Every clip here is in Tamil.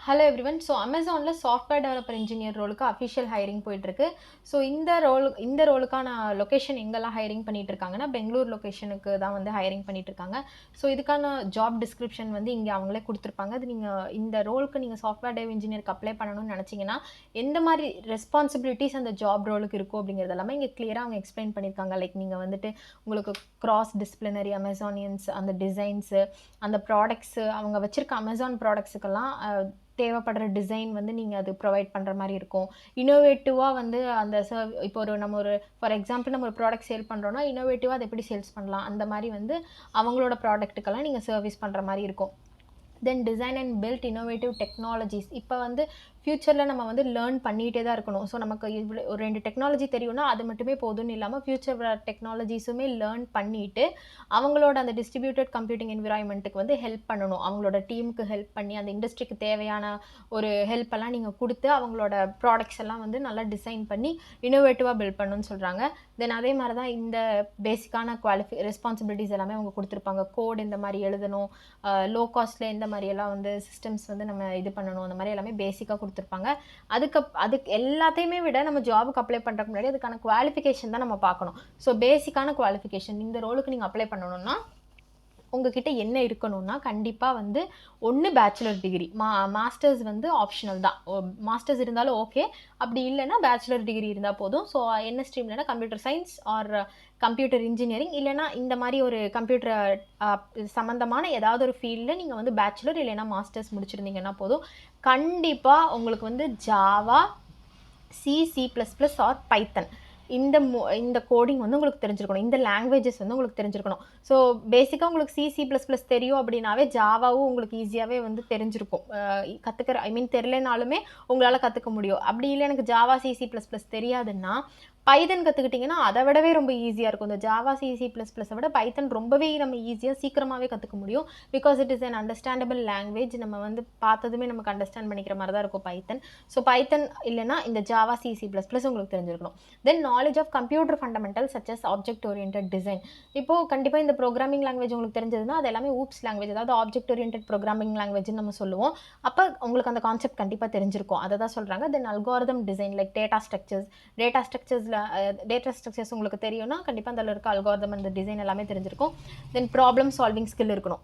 Hello everyone. ஸோ அமேசானில் சாஃப்ட்வேர் டெவலப்பர் இன்ஜினியர் ரோலுக்கு அஃபிஷியல் ஹைரிங் போயிட்டுருக்கு. ஸோ இந்த ரோலுக்கான லொக்கேஷன் எங்கெல்லாம் ஹைரிங் பண்ணிட்டு இருக்காங்கன்னா, பெங்களூர் லொக்கேஷனுக்கு தான் வந்து ஹைரிங் பண்ணிட்டு இருக்காங்க. ஸோ இதுக்கான ஜாப் டிஸ்கிரிப்ஷன் வந்து இங்கே அவங்களே கொடுத்துருப்பாங்க. அது நீங்கள் இந்த ரோலுக்கு நீங்கள் சாஃப்ட்வேர் டெவ் இன்ஜினியருக்கு அப்ளை பண்ணணும்னு நினச்சிங்கன்னா, எந்த மாதிரி ரெஸ்பான்சிபிலிட்டிஸ் அந்த ஜாப் ரோலுக்கு இருக்கும் அப்படிங்கிறது எல்லாமே இங்கே கிளியராக அவங்க எக்ஸ்பிளைன் பண்ணியிருக்காங்க. லைக் நீங்கள் வந்துட்டு உங்களுக்கு கிராஸ் டிசிப்ளினரி அமேசானியன்ஸ், அந்த டிசைன்ஸு, அந்த ப்ராடக்ட்ஸு, அவங்க வச்சுருக்க அமேசான் ப்ராடக்ட்ஸுக்கெல்லாம் தேவைப்படுற டிசைன் வந்து நீங்கள் அது ப்ரொவைட் பண்ணுற மாதிரி இருக்கும். இன்னோவேட்டிவாக வந்து அந்த இப்போ நம்ம ஒரு ஃபார் எக்ஸாம்பிள் நம்ம ஒரு ப்ராடக்ட் சேல் பண்ணுறோன்னா, இன்னோவேட்டிவாக அதை எப்படி சேல்ஸ் பண்ணலாம், அந்த மாதிரி வந்து அவங்களோட ப்ராடக்ட்டுக்கெல்லாம் நீங்கள் சர்வீஸ் பண்ணுற மாதிரி இருக்கும். Then design and build innovative technologies. இப்போ வந்து ஃப்யூச்சரில் நம்ம வந்து லேர்ன் பண்ணிகிட்டே தான் இருக்கணும். ஸோ நமக்கு இவ்வளோ ஒரு 2 டெக்னாலஜி தெரியும்னா அது மட்டுமே போதும்னு இல்லாமல் ஃப்யூச்சர் டெக்னாலஜிஸுமே லேர்ன் பண்ணிவிட்டு அவங்களோட அந்த டிஸ்ட்ரிபியூட்டட் கம்ப்யூட்டிங் என்விரான்மெண்ட்டுக்கு வந்து ஹெல்ப் பண்ணணும். அவங்களோட டீமுக்கு ஹெல்ப் பண்ணி அந்த இண்டஸ்ட்ரிக்கு தேவையான ஒரு ஹெல்ப்பெல்லாம் நீங்கள் கொடுத்து அவங்களோட ப்ராடக்ட்ஸ் எல்லாம் வந்து நல்லா டிசைன் பண்ணி இன்னோவேட்டிவாக பில்ட் பண்ணணும்னு சொல்கிறாங்க. தென் அதே மாதிரி தான் இந்த பேசிக்கான ரெஸ்பான்சிபிலிட்டிஸ் எல்லாமே அவங்க கொடுத்துருப்பாங்க. கோட் இந்த மாதிரி எழுதணும், லோ காஸ்ட்டில் இந்த மாதிரியெல்லாம் வந்து சிஸ்டம்ஸ் வந்து நம்ம இது பண்ணணும், அந்த மாதிரி எல்லாமே பேசிக்காக கொடுத்துருப்பாங்க. அதுக்கு எல்லாத்தையுமே விட நம்ம ஜாபுக்கு அப்ளை பண்ணுறதுக்கு முன்னாடி அதுக்கான குவாலிஃபிகேஷன் தான் நம்ம பார்க்கணும். ஸோ பேசிக்கான குவாலிஃபிகேஷன் இந்த ரோலுக்கு நீங்கள் அப்ளை பண்ணணும்னா உங்ககிட்ட என்ன இருக்கணும்னா, கண்டிப்பாக வந்து ஒன்று பேச்சுலர் டிகிரி, மாஸ்டர்ஸ் வந்து ஆப்ஷனல் தான். மாஸ்டர்ஸ் இருந்தாலும் ஓகே, அப்படி இல்லைன்னா பேச்சுலர் டிகிரி இருந்தால் போதும். ஸோ என்ன ஸ்ட்ரீம்லனா computer science or computer engineering, இல்லைனா இந்த மாதிரி ஒரு கம்ப்யூட்டர் சம்மந்தமான ஏதாவது ஒரு ஃபீல்டில் நீங்கள் வந்து பேச்சுலர் இல்லைனா மாஸ்டர்ஸ் முடிச்சிருந்தீங்கன்னா போதும். கண்டிப்பாக உங்களுக்கு வந்து ஜாவா, C++ ஆர் பைத்தன் இந்த கோடிங் வந்து உங்களுக்கு தெரிஞ்சிருக்கணும். இந்த லாங்குவேஜஸ் வந்து உங்களுக்கு தெரிஞ்சிருக்கணும். ஸோ பேசிக்காக உங்களுக்கு C++ தெரியும் அப்படின்னாவே ஜாவாவும் உங்களுக்கு ஈஸியாகவே வந்து தெரிஞ்சிருக்கும். தெரிலனாலுமே உங்களால் கற்றுக்க முடியும். அப்படி இல்லை எனக்கு ஜாவா C++ தெரியாதுன்னா பைத்தன் கற்றுக்கிட்டிங்கன்னா அதை விடவே ரொம்ப ஈஸியாக இருக்கும். இந்த ஜாவா C++ஐ விட பைத்தன் ரொம்பவே நம்ம ஈஸியாக சீக்கிரமாகவே கற்றுக்க முடியும். Because it is an understandable language. நம்ம வந்து பார்த்ததுமே நமக்கு அண்டர்ஸ்டாண்ட் பண்ணிக்கிற மாதிரி தான் இருக்கும் பைத்தன். ஸோ பைத்தன் இல்லைனா இந்த ஜாவா C++ உங்களுக்கு தெரிஞ்சிருக்கணும். Then knowledge of computer fundamental such as object oriented design. இப்போது கண்டிப்பாக இந்த ப்ரோக்ராமிங் லாங்குவேஜ் உங்களுக்கு தெரிஞ்சதுன்னா அது எல்லாமே ஊப்ஸ் லாங்குவேஜ், அதாவது ஆப்ஜெக்ட் ஓரியன்டட் ப்ரோக்ராமிங் லாங்குவேஜ்னு நம்ம சொல்லுவோம். அப்போ உங்களுக்கு அந்த கான்செப்ட் கண்டிப்பாக தெரிஞ்சிருக்கும், அதை தான் சொல்கிறாங்க. Then algorithm design like data structures உங்களுக்கு தெரியும்னா கண்டிப்பாக அதில் இருக்க அல்காரிதம் அந்த டிசைன் எல்லாமே தெரிஞ்சிருக்கும். தென் ப்ராப்ளம் சால்விங் ஸ்கில் இருக்கணும்.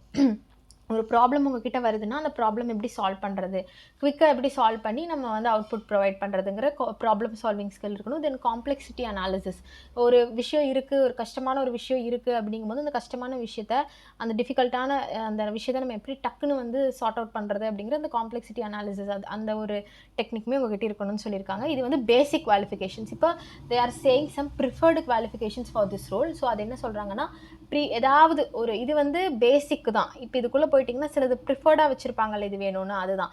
ஒரு ப்ராப்ளம் உங்ககிட்ட வருதுன்னா அந்த ப்ராப்ளம் எப்படி சால்வ் பண்ணுறது, குவிக்காக எப்படி சால்வ் பண்ணி நம்ம வந்து அவுட்புட் ப்ரொவைட் பண்ணுறதுங்கிற ப்ராப்ளம் சால்விங் ஸ்கில் இருக்கணும். Then complexity analysis. ஒரு விஷயம் இருக்குது, ஒரு கஷ்டமான ஒரு விஷயம் இருக்குது அப்படிங்கும்போது அந்த கஷ்டமான விஷயத்த, அந்த டிஃபிகல்ட்டான அந்த விஷயத்தை நம்ம எப்படி டக்குன்னு வந்து சார்ட் அவுட் பண்ணுறது அப்படிங்கிற அந்த காம்ப்ளெக்சிட்டி அனாலிசிஸ், அந்த ஒரு டெக்னிக்குமே உங்ககிட்ட இருக்கணும்னு சொல்லியிருக்காங்க. இது வந்து பேசிக் குவாலிஃபிகேஷன்ஸ். இப்போ they are saying some preferred qualifications for this role. So அது என்ன சொல்கிறாங்கன்னா, ஏதாவது ஒரு இது வந்து பேசிக் தான். இப்போ இதுக்குள்ளே போயிட்டிங்கன்னா சிலது ப்ரிஃபர்டாக வச்சுருப்பாங்கல்ல, இது வேணும்னா அதுதான்.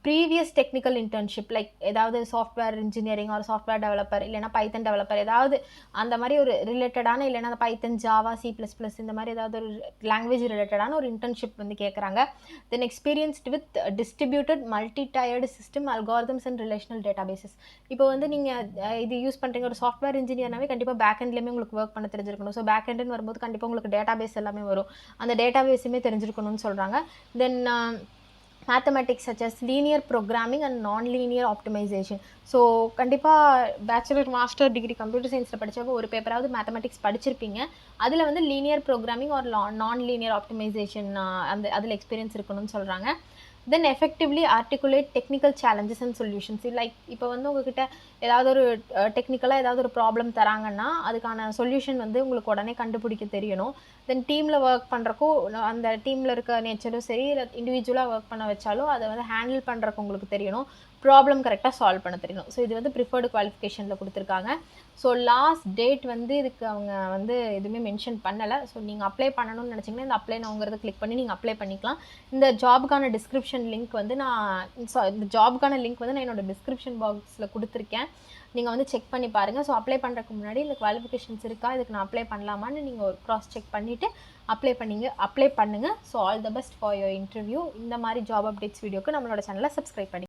ப்ரீவியஸ் டெக்னிக்கல் இன்டர்ன்ஷிப் லைக் ஏதாவது software engineering or software developer இல்லைனா பைத்தன் டெவலப்பர், ஏதாவது அந்த மாதிரி ஒரு ரிலேட்டடான, இல்லைனா அந்த பைத்தன், ஜாவா, C++ இந்த மாதிரி ஏதாவது ஒரு லாங்குவேஜ் ரிலேட்டடான ஒரு இன்டர்ன்ஷிப் வந்து கேட்குறாங்க. Then experienced with distributed multi tiered system algorithms and relational databases. இப்போ வந்து நீங்கள் இது யூஸ் பண்ணுறீங்க, ஒரு சாஃப்ட்வேர் இன்ஜினியர்னாவே கண்டிப்பாக பேக் எண்ட்லேயுமே உங்களுக்கு ஒர்க் பண்ண தெரிஞ்சிருக்கணும். ஸோ பேக் எண்டுன்னு வரும்போது கண்டிப்பாக உங்களுக்கு டேட்டாபேஸ் எல்லாமே வரும், அந்த டேட்டாபேஸுமே தெரிஞ்சிருக்கணும்னு சொல்கிறாங்க. Then mathematics such as linear programming and non linear optimization. So கண்டிப்பாக பேச்சுலர் மாஸ்டர் டிகிரி கம்ப்யூட்டர் சயின்ஸில் படித்தவங்க ஒரு பேப்பராவது மேத்தமெட்டிக்ஸ் படிச்சிருப்பீங்க. அதில் வந்து linear programming or non linear optimization அதில் எக்ஸ்பீரியன்ஸ் இருக்கணும்னு சொல்கிறாங்க. Then effectively articulate technical challenges and solutions. Like இப்போ வந்து உங்ககிட்ட ஏதாவது ஒரு டெக்னிக்கலாக ஏதாவது ஒரு ப்ராப்ளம் தராங்கன்னா அதுக்கான சொல்யூஷன் வந்து உங்களுக்கு உடனே கண்டுபிடிக்க தெரியணும். தென் டீமில் ஒர்க் பண்ணுறக்கோ அந்த டீமில் இருக்க நேச்சரும் சரி, இல்லை இண்டிவிஜுவலாக ஒர்க் பண்ண வச்சாலும் அதை வந்து ஹேண்டில் பண்ணுறக்கு உங்களுக்கு தெரியணும். ப்ராப்ளம் கரெக்டாக சால்வ் பண்ண தெரியணும். ஸோ இது வந்து ப்ரிஃபர்டு குவாலிஃபிகேஷனில் கொடுத்துருக்காங்க. ஸோ லாஸ்ட் டேட் வந்து இதுக்கு அவங்க வந்து எதுவுமே மென்ஷன் பண்ணலை. ஸோ நீங்கள் அப்ளை பண்ணணும்னு நினச்சிங்கன்னா இந்த அப்ளை நவுங்கிறத கிளிக் பண்ணி நீங்கள் அப்ளை பண்ணிக்கலாம். இந்த ஜாபுக்கான டிஸ்கிரிப்ஷன் லிங்க் வந்து இந்த ஜாபுக்கான லிங்க் வந்து நான் என்னோட டிஸ்கிரிப்ஷன் பாக்ஸில் கொடுத்துருக்கேன். நீங்கள் வந்து செக் பண்ணி பாருங்கள். ஸோ அப்ளை பண்ணுறதுக்கு முன்னாடி இந்த குவாலிஃபிகேஷன்ஸ் இருக்கா, இதுக்கு நான் அப்ளை பண்ணலாமான்னு நீங்கள் ஒரு க்ராஸ் செக் பண்ணிவிட்டு அப்ளை பண்ணுங்கள். So all the best for your interview. இந்த மாதிரி ஜாப் அப்டேட்ஸ் வீடியோக்கு நம்மளோட சேனலை சப்ஸ்கிரைப் பண்ணி